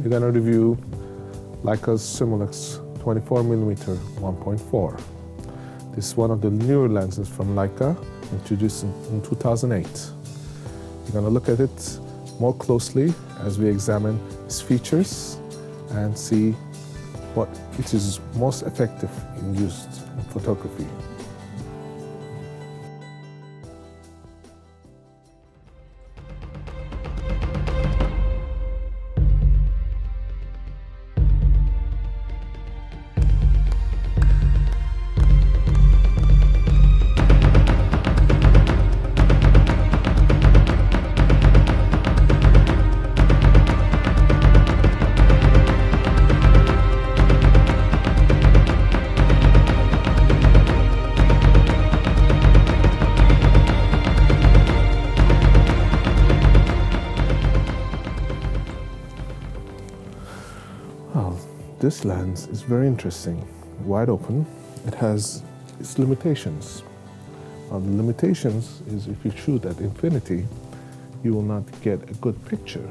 we're going to review Leica's Summilux 24mm 1.4. This is one of the newer lenses from Leica, introduced in 2008. We're going to look at it more closely as we examine its features and see what it is most effective in used in photography. Well, this lens is very interesting, wide open. It has its limitations. The limitations is if you shoot at infinity, you will not get a good picture.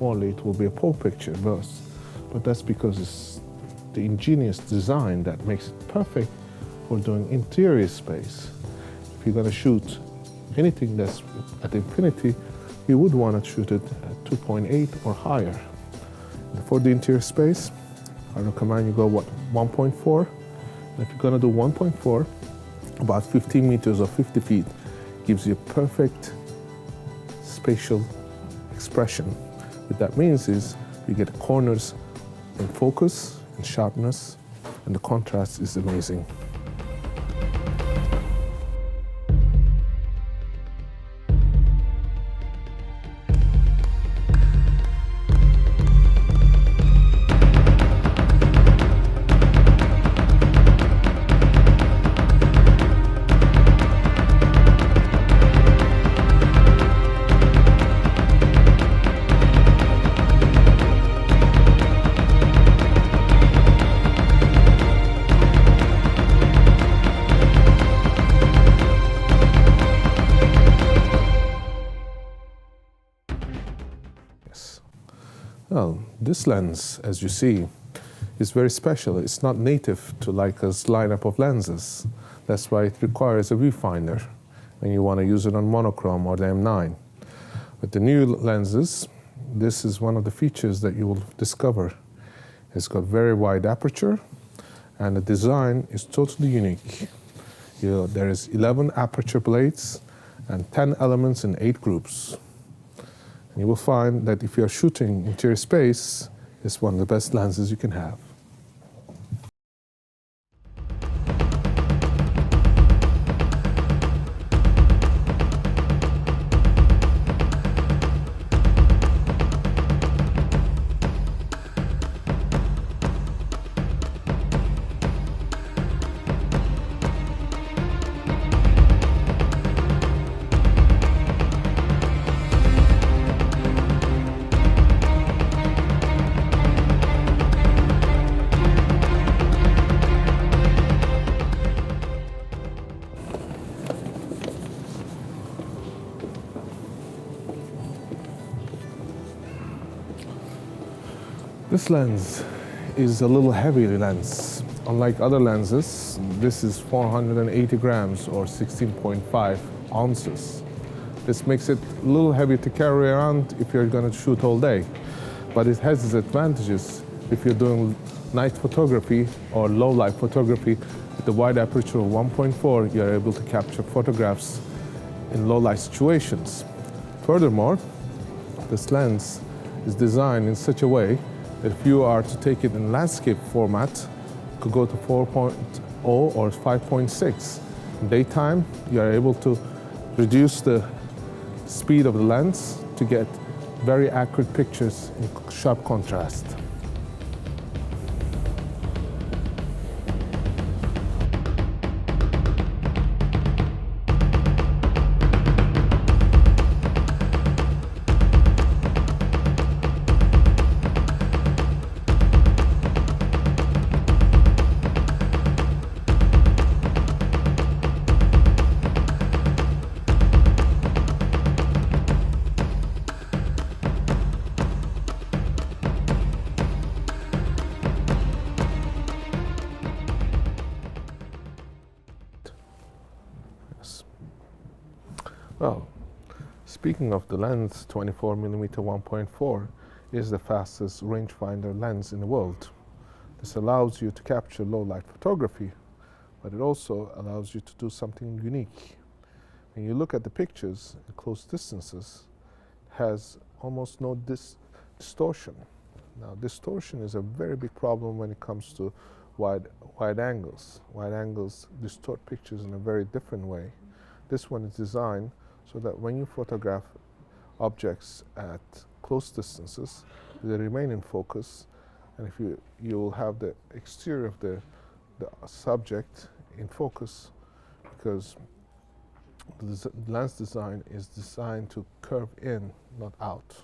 Only it will be a poor picture, but that's because it's the ingenious design that makes it perfect for doing interior space. If you're going to shoot anything that's at infinity, you would want to shoot it at 2.8 or higher. For the interior space, I recommend you go 1.4. And if you're going to do 1.4, about 15 meters or 50 feet gives you a perfect spatial expression. What that means is you get corners in focus and sharpness, and the contrast is amazing. Well, this lens, as you see, is very special. It's not native to Leica's lineup of lenses. That's why it requires a viewfinder when you want to use it on monochrome or the M9. With the new lenses, this is one of the features that you will discover. It's got very wide aperture, and the design is totally unique. There is 11 aperture blades and 10 elements in 8 groups. You will find that if you are shooting interior space, it's one of the best lenses you can have. This lens is a little heavy lens. Unlike other lenses, this is 480 grams or 16.5 ounces. This makes it a little heavy to carry around if you're going to shoot all day. But it has its advantages if you're doing night photography or low light photography. With the wide aperture of 1.4, you're able to capture photographs in low light situations. Furthermore, this lens is designed in such a way that if you are to take it in landscape format, you could go to 4.0 or 5.6. In daytime, you are able to reduce the speed of the lens to get very accurate pictures in sharp contrast. Well, speaking of the lens, 24mm 1.4 is the fastest rangefinder lens in the world. This allows you to capture low light photography, but it also allows you to do something unique. When you look at the pictures at close distances, it has almost no distortion. Now, distortion is a very big problem when it comes to wide angles. Wide angles distort pictures in a very different way. This one is designed so that when you photograph objects at close distances, they remain in focus, and if you will have the exterior of the subject in focus, because the lens design is designed to curve in, not out.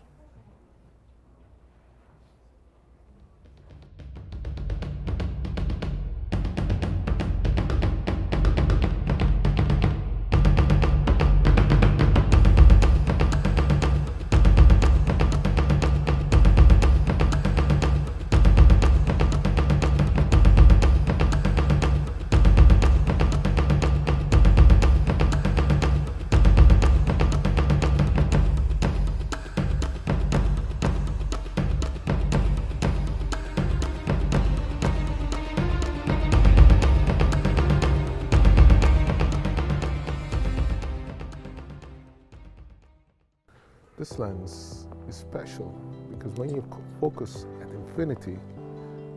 This lens is special because when you focus at infinity,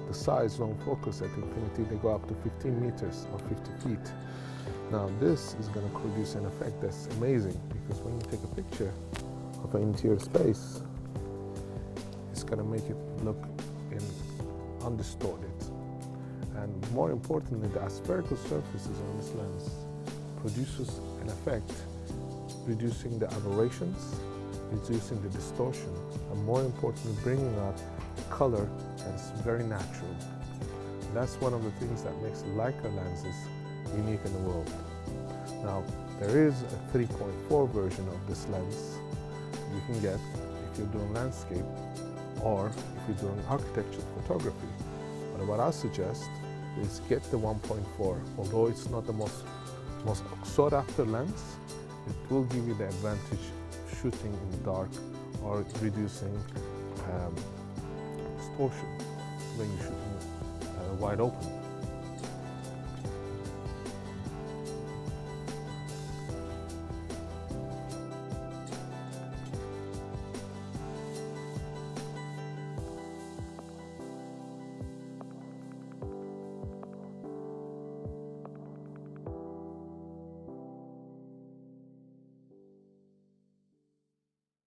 the size long focus at infinity, they go up to 15 meters or 50 feet. Now this is going to produce an effect that's amazing, because when you take a picture of an interior space, it's going to make it look undistorted. And more importantly, the aspherical surfaces on this lens produces an effect, reducing the aberrations, reducing the distortion, and more importantly, bringing out color that's very natural. And that's one of the things that makes Leica lenses unique in the world. Now, there is a 3.4 version of this lens you can get if you're doing landscape or if you're doing architectural photography. But what I suggest is get the 1.4. Although it's not the most sought after lens, it will give you the advantage shooting in the dark or reducing distortion when you're shooting wide open.